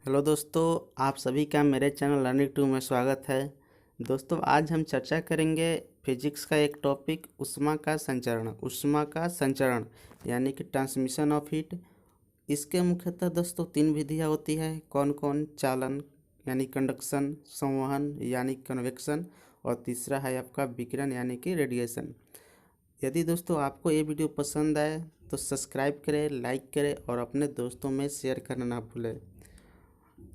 Hello दोस्तों, आप सभी का मेरे चैनल लर्निंग टू में स्वागत है। दोस्तों, आज हम चर्चा करेंगे फिजिक्स का एक टॉपिक ऊष्मा का संचरण यानी कि ट्रांसमिशन ऑफ हीट। इसके मुख्यतः दोस्तों तीन विधियां होती है। कौन कौन? चालन यानी कंडक्शन, संवहन यानी कन्वेक्शन, और तीसरा है आपका विकिरण यानी कि रेडिएशन। यदि दोस्तों आपको ये वीडियो पसंद आए तो सब्सक्राइब करें, लाइक करें और अपने दोस्तों में शेयर करना ना भूलें।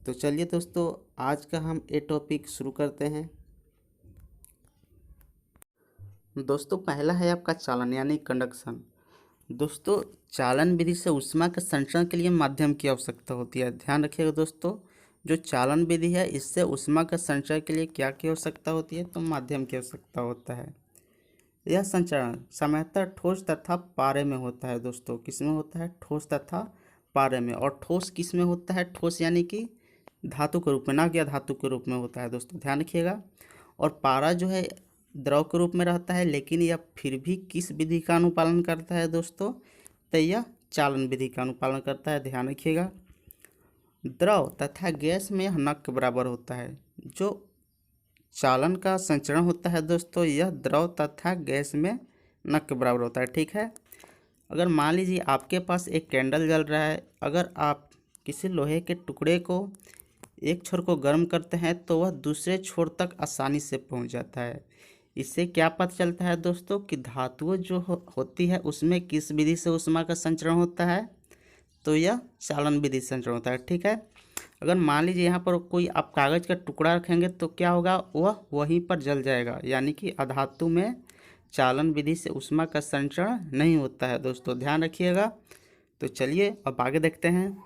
तो चलिए दोस्तों, आज का हम ये टॉपिक शुरू करते हैं। दोस्तों, पहला है आपका चालन यानी कंडक्शन। दोस्तों, चालन विधि से ऊष्मा के संचरण के लिए माध्यम की आवश्यकता होती है। ध्यान रखिएगा दोस्तों, जो चालन विधि है इससे ऊष्मा के संचरण के लिए क्या की आवश्यकता होती है? तो माध्यम की आवश्यकता होता है। यह संचरण सामान्यतः ठोस तथा पारे में होता है। दोस्तों, किस में होता है? ठोस तथा पारे में। और ठोस किस में होता है? ठोस यानी कि धातु के रूप में, ना कि अधातु के रूप में होता है। दोस्तों ध्यान रखिएगा। और पारा जो है द्रव के रूप में रहता है, लेकिन यह फिर भी किस विधि का अनुपालन करता है दोस्तों? तो यह चालन विधि का अनुपालन करता है। ध्यान रखिएगा। द्रव तथा गैस में यह न के बराबर होता है। जो चालन का संचरण होता है दोस्तों, यह द्रव तथा गैस में न के बराबर होता है। ठीक है। अगर मान लीजिए आपके पास एक कैंडल जल रहा है, अगर आप किसी लोहे के टुकड़े को एक छोर को गर्म करते हैं तो वह दूसरे छोर तक आसानी से पहुंच जाता है। इससे क्या पता चलता है दोस्तों कि धातुएं जो होती है उसमें किस विधि से ऊष्मा का संचरण होता है? तो यह चालन विधि से संचरण होता है। ठीक है। अगर मान लीजिए यहाँ पर कोई आप कागज़ का टुकड़ा रखेंगे तो क्या होगा? वह वहीं पर जल जाएगा, यानी कि अधातु में चालन विधि से ऊष्मा का संचरण नहीं होता है। दोस्तों ध्यान रखिएगा। तो चलिए अब आगे देखते हैं।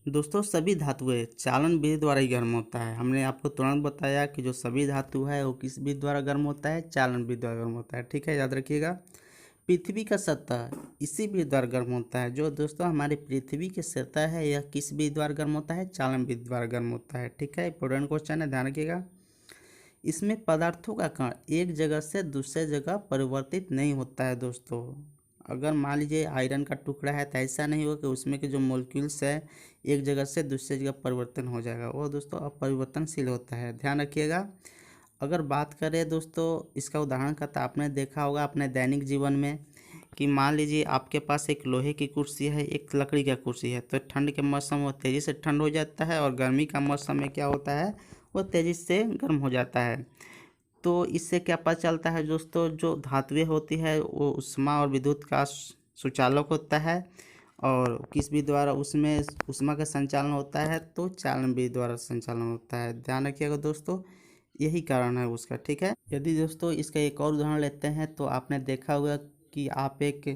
दोस्तों, सभी धातुएं चालन विधि द्वारा ही गर्म होता है। हमने आपको तुरंत बताया कि जो सभी धातु है वो किस विधि द्वारा गर्म होता है? चालन विधि द्वारा गर्म होता है। ठीक है, याद रखिएगा। पृथ्वी का सतह इसी विधि द्वारा गर्म होता है। जो दोस्तों हमारी पृथ्वी की सतह है यह किस विधि द्वारा गर्म होता है? चालन विधि द्वारा गर्म होता है। ठीक है, इंपॉर्टेंट क्वेश्चन है, ध्यान रखिएगा। इसमें पदार्थों का कण एक जगह से दूसरे जगह परिवर्तित नहीं होता है। दोस्तों, अगर मान लीजिए आयरन का टुकड़ा है तो ऐसा नहीं होगा कि उसमें के जो मोलिक्यूल्स है एक जगह से दूसरे जगह परिवर्तन हो जाएगा। वो दोस्तों अपरिवर्तनशील होता है। ध्यान रखिएगा। अगर बात करें दोस्तों, इसका उदाहरण का तो आपने देखा होगा अपने दैनिक जीवन में कि मान लीजिए आपके पास एक लोहे की कुर्सी है, एक लकड़ी का कुर्सी है। तो ठंड के मौसम में तेज़ी से ठंड हो जाता है और गर्मी का मौसम में क्या होता है? वो तेज़ी से गर्म हो जाता है। तो इससे क्या पता चलता है दोस्तों? जो धातुएं होती है वो ऊष्मा और विद्युत का सुचालक होता है। और किस विधि द्वारा उसमें ऊष्मा का संचालन होता है? तो चालन विधि द्वारा संचालन होता है। ध्यान रखिएगा दोस्तों, यही कारण है उसका। ठीक है। यदि दोस्तों इसका एक और उदाहरण लेते हैं तो आपने देखा होगा कि आप एक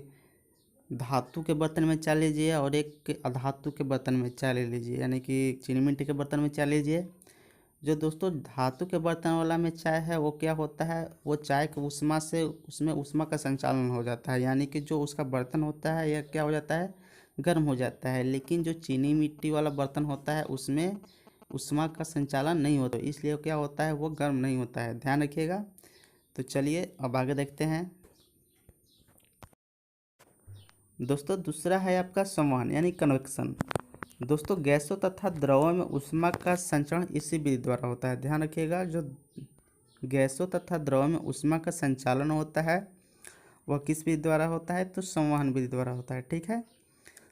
धातु के बर्तन में चाय लीजिए और एक अधातु के बर्तन में चाय ले लीजिए, यानी कि चीनी मिट्टी के बर्तन में चाय लीजिए। जो दोस्तों धातु के बर्तन वाला में चाय है वो क्या होता है? वो चाय के ऊष्मा से उसमें ऊष्मा का संचालन हो जाता है, यानी कि जो उसका बर्तन होता है यह क्या हो जाता है? गर्म हो जाता है। लेकिन जो चीनी मिट्टी वाला बर्तन होता है उसमें ऊष्मा का संचालन नहीं होता, इसलिए क्या होता है? वो गर्म नहीं होता है। ध्यान रखिएगा। तो चलिए अब आगे देखते हैं। दोस्तों, दूसरा है आपका संवहन यानी कन्वेक्शन। दोस्तों, गैसों तथा द्रवों में ऊष्मा का संचरण इसी विधि द्वारा होता है। ध्यान रखिएगा। जो गैसों तथा द्रवों में ऊष्मा का संचालन होता है वह किस विधि द्वारा होता है? तो संवहन विधि द्वारा होता है। ठीक है।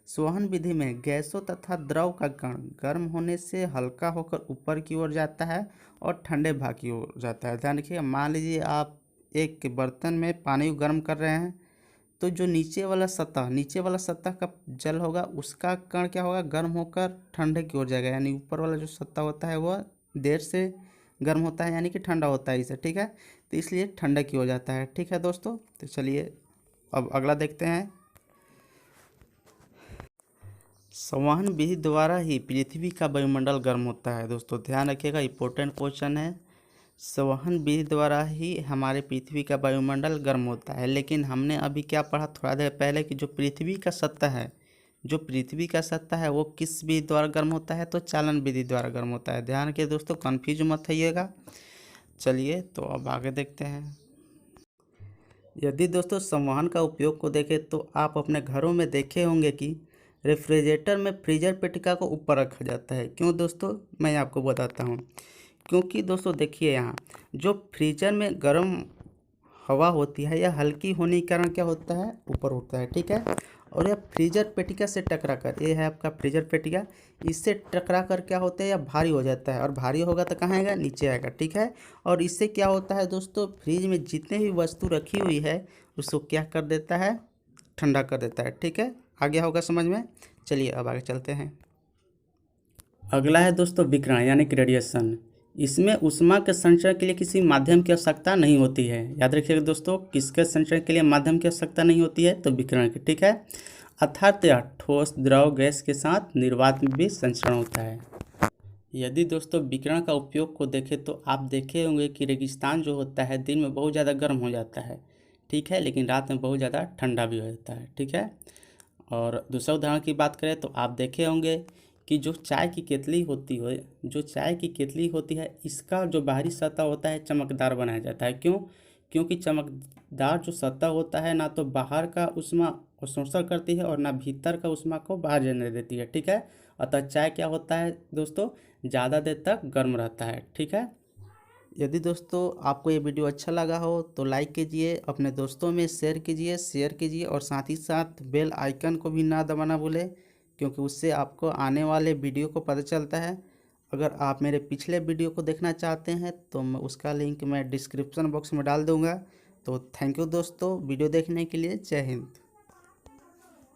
संवहन विधि में गैसों तथा द्रव का कण गर्म होने से हल्का होकर ऊपर की ओर जाता है और ठंडे भाग की ओर जाता है। ध्यान रखिएगा। मान लीजिए आप एक बर्तन में पानी को गर्म कर रहे हैं, तो जो नीचे वाला सतह का जल होगा उसका कण क्या होगा? गर्म होकर ठंडे की ओर जाएगा, यानी ऊपर वाला जो सतह होता है वह देर से गर्म होता है, यानी कि ठंडा होता है इसे। ठीक है, तो इसलिए ठंडे की ओर जाता है। ठीक है दोस्तों। तो चलिए अब अगला देखते हैं। संवहन विधि द्वारा ही पृथ्वी का वायुमंडल गर्म होता है। दोस्तों ध्यान रखिएगा, इंपॉर्टेंट क्वेश्चन है। संवहन विधि द्वारा ही हमारे पृथ्वी का वायुमंडल गर्म होता है। लेकिन हमने अभी क्या पढ़ा थोड़ा देर पहले कि जो पृथ्वी का सत्ता है वो किस विधि द्वारा गर्म होता है? तो चालन विधि द्वारा गर्म होता है। ध्यान रखिए दोस्तों, कन्फ्यूज मत होइएगा। चलिए तो अब आगे देखते हैं। यदि दोस्तों संवहन का उपयोग को देखें तो आप अपने घरों में देखे होंगे कि रेफ्रिजरेटर में फ्रीजर पेटिका को ऊपर रखा जाता है। क्यों दोस्तों, मैं आपको बताता हूँ। क्योंकि दोस्तों देखिए, यहाँ जो फ्रीजर में गर्म हवा होती है या हल्की होने के कारण क्या होता है, ऊपर उठता है, ठीक है। और यह फ्रीजर पेटिका से टकरा कर, ये है आपका फ्रीजर पेटिका, इससे टकरा कर क्या होता है, यह भारी हो जाता है, और भारी होगा तो कहाँ आएगा, नीचे आएगा, ठीक है। और इससे क्या होता है दोस्तों, फ्रिज में जितने भी वस्तु रखी हुई है उसको क्या कर देता है, ठंडा कर देता है, ठीक है। आ गया होगा समझ में। चलिए अब आगे चलते हैं। अगला है दोस्तों विकिरण यानी कि रेडिएशन। इसमें ऊष्मा के संचरण के लिए किसी माध्यम की आवश्यकता नहीं होती है। याद रखिएगा दोस्तों, किसके संचरण के लिए माध्यम की आवश्यकता नहीं होती है, तो विकिरण की, ठीक है। अर्थात यह ठोस, द्रव, गैस के साथ निर्वात में भी संचरण होता है। यदि दोस्तों विकिरण का उपयोग को देखें तो आप देखे होंगे कि रेगिस्तान जो होता है दिन में बहुत ज़्यादा गर्म हो जाता है, ठीक है, लेकिन रात में बहुत ज़्यादा ठंडा भी हो जाता है, ठीक है। और दूसरा उदाहरण की बात करें तो आप देखे होंगे कि जो चाय की केतली होती है, इसका जो बाहरी सतह होता है चमकदार बनाया जाता है। क्यों? क्योंकि चमकदार जो सतह होता है ना तो बाहर का ऊष्मा अवशोषण करती है और ना भीतर का ऊष्मा को बाहर जाने देती है, ठीक है। अतः चाय क्या होता है दोस्तों, ज़्यादा देर तक गर्म रहता है, ठीक है। यदि दोस्तों आपको ये वीडियो अच्छा लगा हो तो लाइक कीजिए, अपने दोस्तों में शेयर कीजिए और साथ ही साथ बेल आइकन को भी ना दबाना भूलें, क्योंकि उससे आपको आने वाले वीडियो को पता चलता है। अगर आप मेरे पिछले वीडियो को देखना चाहते हैं तो मैं उसका लिंक डिस्क्रिप्शन बॉक्स में डाल दूँगा। तो थैंक यू दोस्तों वीडियो देखने के लिए। जय हिंद।